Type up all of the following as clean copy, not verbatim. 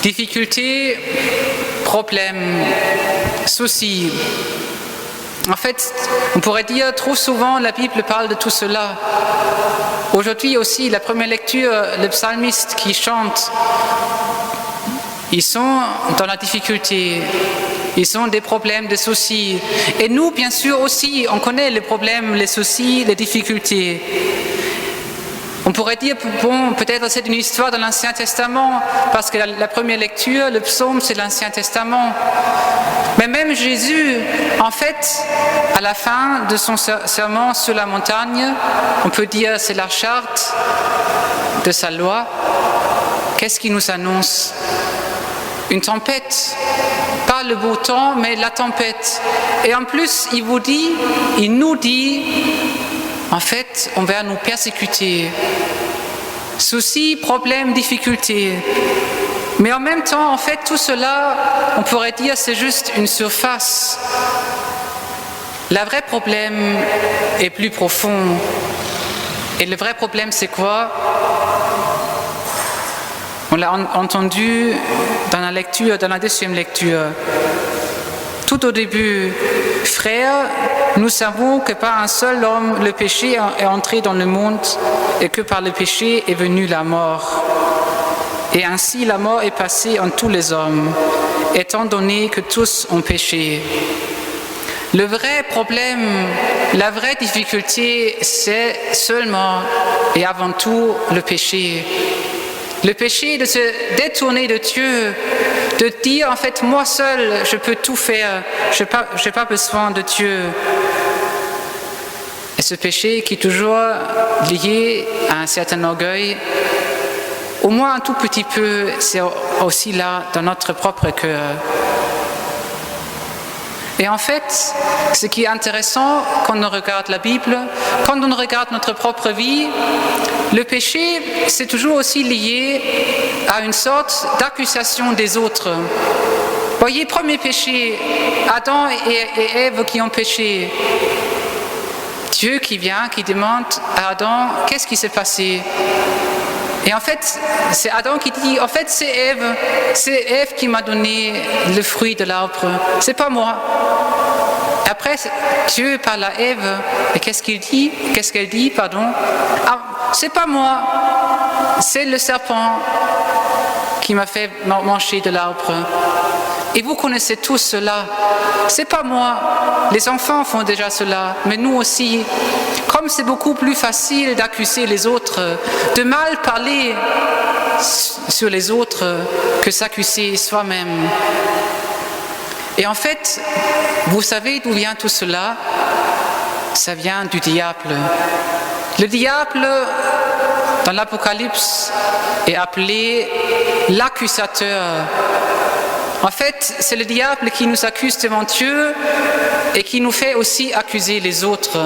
Difficultés, problèmes, soucis. En fait, on pourrait dire trop souvent la Bible parle de tout cela. Aujourd'hui aussi, la première lecture, le psalmiste qui chante, ils sont dans la difficulté, ils ont des problèmes, des soucis. Et nous, bien sûr aussi, on connaît les problèmes, les soucis, les difficultés. On pourrait dire, bon, peut-être c'est une histoire de l'Ancien Testament, parce que la première lecture, le psaume, c'est l'Ancien Testament. Mais même Jésus, en fait, à la fin de son sermon sur la montagne, on peut dire c'est la charte de sa loi. Qu'est-ce qu'il nous annonce? Une tempête, pas le beau temps, mais la tempête. Et en plus, il nous dit, en fait, on va nous persécuter. Soucis, problèmes, difficultés. Mais en même temps, en fait, tout cela, on pourrait dire, c'est juste une surface. Le vrai problème est plus profond. Et le vrai problème, c'est quoi? On l'a entendu dans la lecture, dans la deuxième lecture. Tout au début, frères, nous savons que par un seul homme, le péché est entré dans le monde et que par le péché est venue la mort. Et ainsi la mort est passée en tous les hommes, étant donné que tous ont péché. Le vrai problème, la vraie difficulté, c'est seulement et avant tout le péché. Le péché de se détourner de Dieu, de dire en fait moi seul je peux tout faire, je n'ai pas besoin de Dieu. Et ce péché qui est toujours lié à un certain orgueil, au moins un tout petit peu, c'est aussi là dans notre propre cœur. Et en fait, ce qui est intéressant quand on regarde la Bible, quand on regarde notre propre vie, le péché, c'est toujours aussi lié à une sorte d'accusation des autres. Voyez, premier péché, Adam et Ève qui ont péché. Dieu qui vient, qui demande à Adam, qu'est-ce qui s'est passé? Et en fait, c'est Adam qui dit, en fait, c'est Ève qui m'a donné le fruit de l'arbre, c'est pas moi. Et après, Dieu parle à Ève, et qu'est-ce qu'elle dit, pardon? Ah, c'est pas moi, c'est le serpent qui m'a fait manger de l'arbre. Et vous connaissez tous cela. C'est pas moi. Les enfants font déjà cela, mais nous aussi. Comme c'est beaucoup plus facile d'accuser les autres, de mal parler sur les autres que s'accuser soi-même. Et en fait, vous savez d'où vient tout cela? Ça vient du diable. Le diable, dans l'Apocalypse, est appelé l'accusateur. En fait, c'est le diable qui nous accuse devant Dieu et qui nous fait aussi accuser les autres.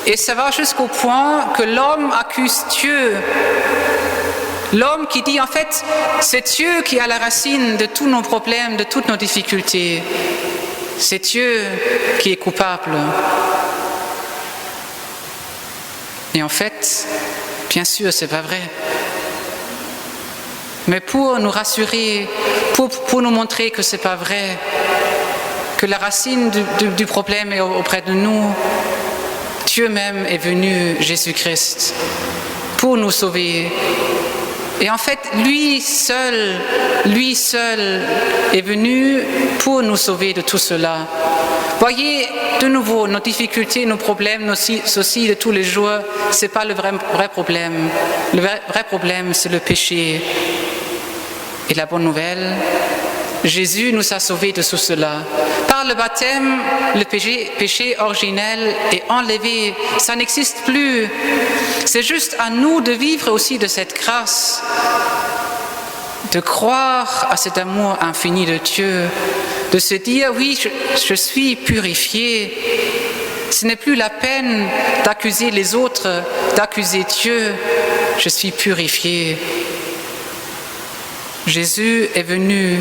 Et ça va jusqu'au point que l'homme accuse Dieu. L'homme qui dit en fait, c'est Dieu qui est à la racine de tous nos problèmes, de toutes nos difficultés. C'est Dieu qui est coupable. Et en fait, bien sûr, c'est pas vrai. Mais pour nous rassurer, pour nous montrer que c'est pas vrai, que la racine du problème est auprès de nous, Dieu même est venu, Jésus-Christ, pour nous sauver. Et en fait, lui seul est venu pour nous sauver de tout cela. Voyez, de nouveau, nos difficultés, nos problèmes, nos soucis de tous les jours, c'est pas le vrai problème. Le vrai problème, c'est le péché. Et la bonne nouvelle, Jésus nous a sauvés de tout cela. Par le baptême, le péché originel est enlevé. Ça n'existe plus. C'est juste à nous de vivre aussi de cette grâce, de croire à cet amour infini de Dieu, de se dire, oui, je suis purifié. Ce n'est plus la peine d'accuser les autres, d'accuser Dieu. Je suis purifié. Jésus est venu,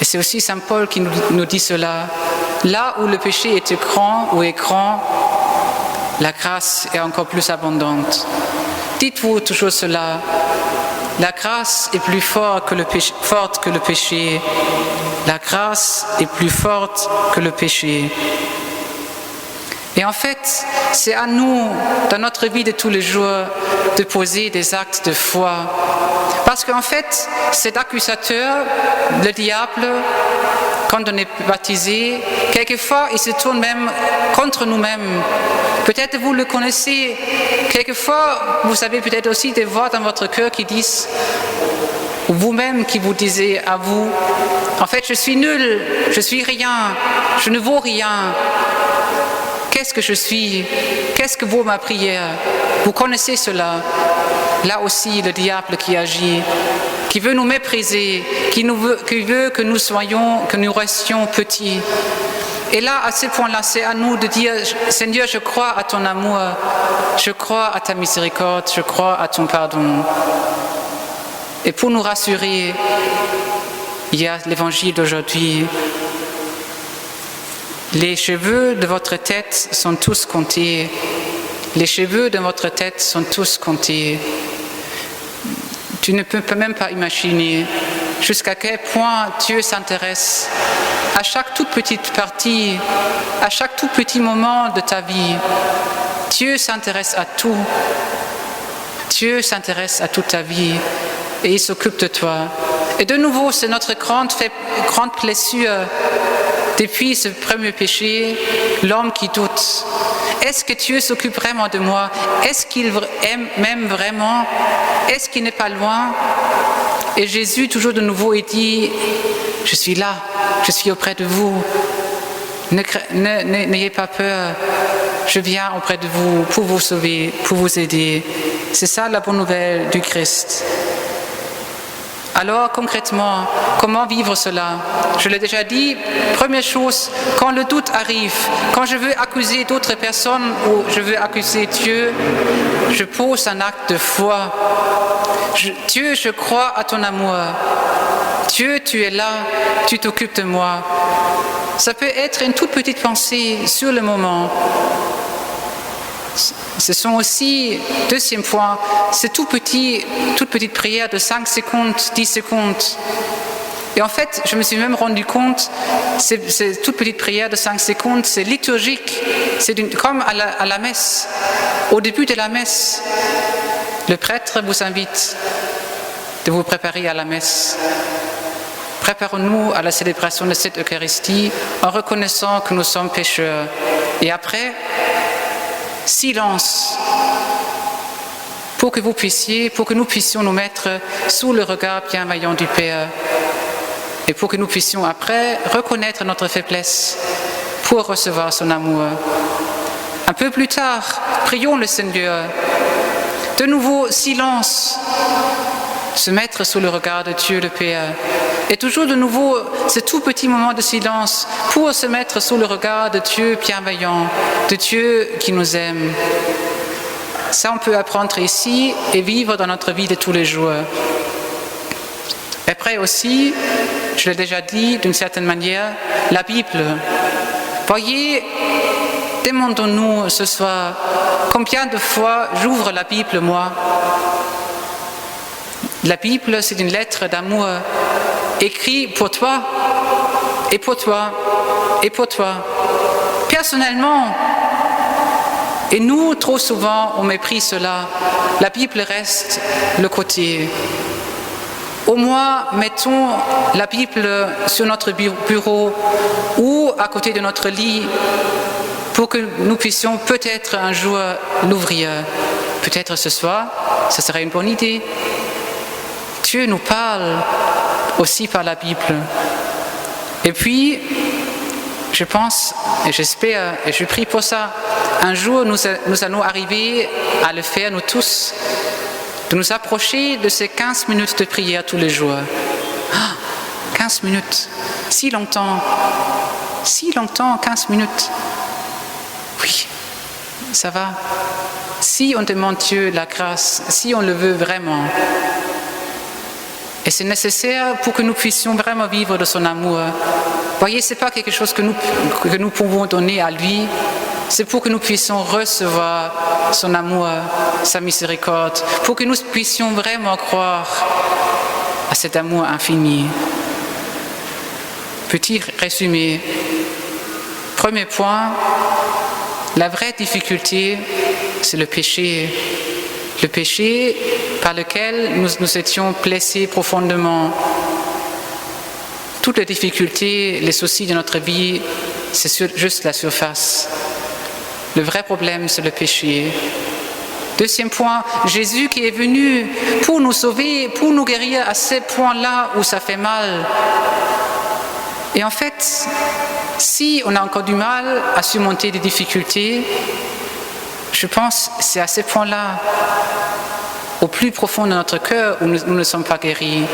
et c'est aussi Saint Paul qui nous dit cela. Là où le péché est grand, la grâce est encore plus abondante. Dites-vous toujours cela. La grâce est plus forte que le péché. La grâce est plus forte que le péché. Et en fait, c'est à nous, dans notre vie de tous les jours, de poser des actes de foi. Parce qu'en fait, cet accusateur, le diable, quand on est baptisé, quelquefois, il se tourne même contre nous-mêmes. Peut-être vous le connaissez. Quelquefois, vous avez peut-être aussi des voix dans votre cœur qui disent, ou vous-même qui vous disiez à vous, en fait, je suis nul, je suis rien, je ne vaux rien. Qu'est-ce que je suis? Qu'est-ce que vaut ma prière? Vous connaissez cela. Là aussi, le diable qui agit, qui veut nous mépriser, qui veut que nous restions petits. Et là, à ce point-là, c'est à nous de dire, Seigneur, je crois à ton amour, je crois à ta miséricorde, je crois à ton pardon. Et pour nous rassurer, il y a l'évangile d'aujourd'hui. Les cheveux de votre tête sont tous comptés. Les cheveux de votre tête sont tous comptés. Tu ne peux même pas imaginer jusqu'à quel point Dieu s'intéresse à chaque toute petite partie, à chaque tout petit moment de ta vie. Dieu s'intéresse à tout. Dieu s'intéresse à toute ta vie et il s'occupe de toi. Et de nouveau, c'est notre grande blessure. Depuis ce premier péché, l'homme qui doute. Est-ce que Dieu s'occupe vraiment de moi? Est-ce qu'il m'aime vraiment? Est-ce qu'il n'est pas loin? Et Jésus, toujours de nouveau, il dit, je suis là, je suis auprès de vous. N'ayez pas peur, je viens auprès de vous pour vous sauver, pour vous aider. C'est ça la bonne nouvelle du Christ. Alors concrètement, comment vivre cela? Je l'ai déjà dit, première chose, quand le doute arrive, quand je veux accuser d'autres personnes ou je veux accuser Dieu, je pose un acte de foi. Dieu, je crois à ton amour. Dieu, tu es là, tu t'occupes de moi. Ça peut être une toute petite pensée sur le moment. Ce sont aussi, deuxième point, ces toute petite prière de 5 secondes, 10 secondes. Et en fait, je me suis même rendu compte, ces toute petite prière de 5 secondes, c'est liturgique. C'est comme à la messe. Au début de la messe, le prêtre vous invite de vous préparer à la messe. Préparons-nous à la célébration de cette Eucharistie en reconnaissant que nous sommes pécheurs. Et après, silence, pour que nous puissions nous mettre sous le regard bienveillant du Père et pour que nous puissions après reconnaître notre faiblesse pour recevoir son amour. Un peu plus tard, prions le Seigneur. De nouveau, silence, se mettre sous le regard de Dieu le Père. Et toujours de nouveau, ce tout petit moment de silence pour se mettre sous le regard de Dieu bienveillant, de Dieu qui nous aime. Ça, on peut apprendre ici et vivre dans notre vie de tous les jours. Après aussi, je l'ai déjà dit d'une certaine manière, la Bible. Voyez, demandons-nous ce soir, combien de fois j'ouvre la Bible, moi? La Bible, c'est une lettre d'amour écrite pour toi, et pour toi, et pour toi. Personnellement, et nous, trop souvent, on méprise cela. La Bible reste le côté. Au moins, mettons la Bible sur notre bureau ou à côté de notre lit pour que nous puissions peut-être un jour l'ouvrir. Peut-être ce soir, ce serait une bonne idée. Dieu nous parle aussi par la Bible. Et puis, je pense, et j'espère, et je prie pour ça, un jour nous allons arriver à le faire, nous tous, de nous approcher de ces 15 minutes de prière tous les jours. 15 minutes, si longtemps, 15 minutes. Oui, ça va. Si on demande Dieu la grâce, si on le veut vraiment, et c'est nécessaire pour que nous puissions vraiment vivre de son amour. Voyez, ce n'est pas quelque chose que nous pouvons donner à lui, c'est pour que nous puissions recevoir son amour, sa miséricorde, pour que nous puissions vraiment croire à cet amour infini. Petit résumé. Premier point, la vraie difficulté, c'est le péché. Le péché par lequel nous étions blessés profondément. Toutes les difficultés, les soucis de notre vie, c'est juste la surface. Le vrai problème, c'est le péché. Deuxième point, Jésus qui est venu pour nous sauver, pour nous guérir à ces points-là où ça fait mal. Et en fait, si on a encore du mal à surmonter des difficultés, je pense que c'est à ces points-là, au plus profond de notre cœur, où nous ne sommes pas guéris.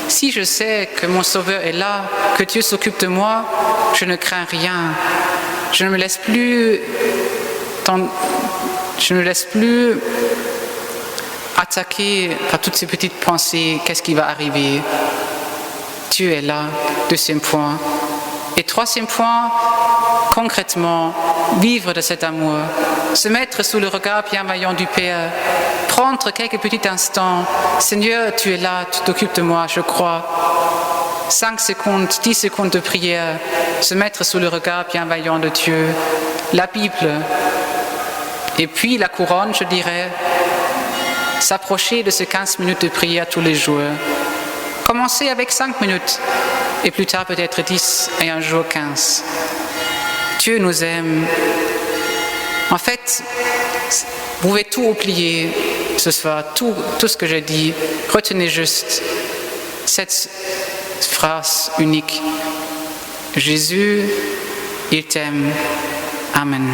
Si je sais que mon Sauveur est là, que Dieu s'occupe de moi, je ne crains rien. Je ne me laisse plus attaquer par toutes ces petites pensées, qu'est-ce qui va arriver? Dieu est là, deuxième point. Et troisième point, concrètement, vivre de cet amour, se mettre sous le regard bienveillant du Père, prendre quelques petits instants. Seigneur, tu es là, tu t'occupes de moi, je crois. 5 secondes, 10 secondes de prière, se mettre sous le regard bienveillant de Dieu, la Bible, et puis la couronne, je dirais, s'approcher de ces 15 minutes de prière tous les jours. Commencer avec 5 minutes, et plus tard peut-être 10, et un jour 15. Dieu nous aime. En fait, vous pouvez tout oublier ce soir, tout ce que j'ai dit. Retenez juste cette phrase unique. Jésus, il t'aime. Amen.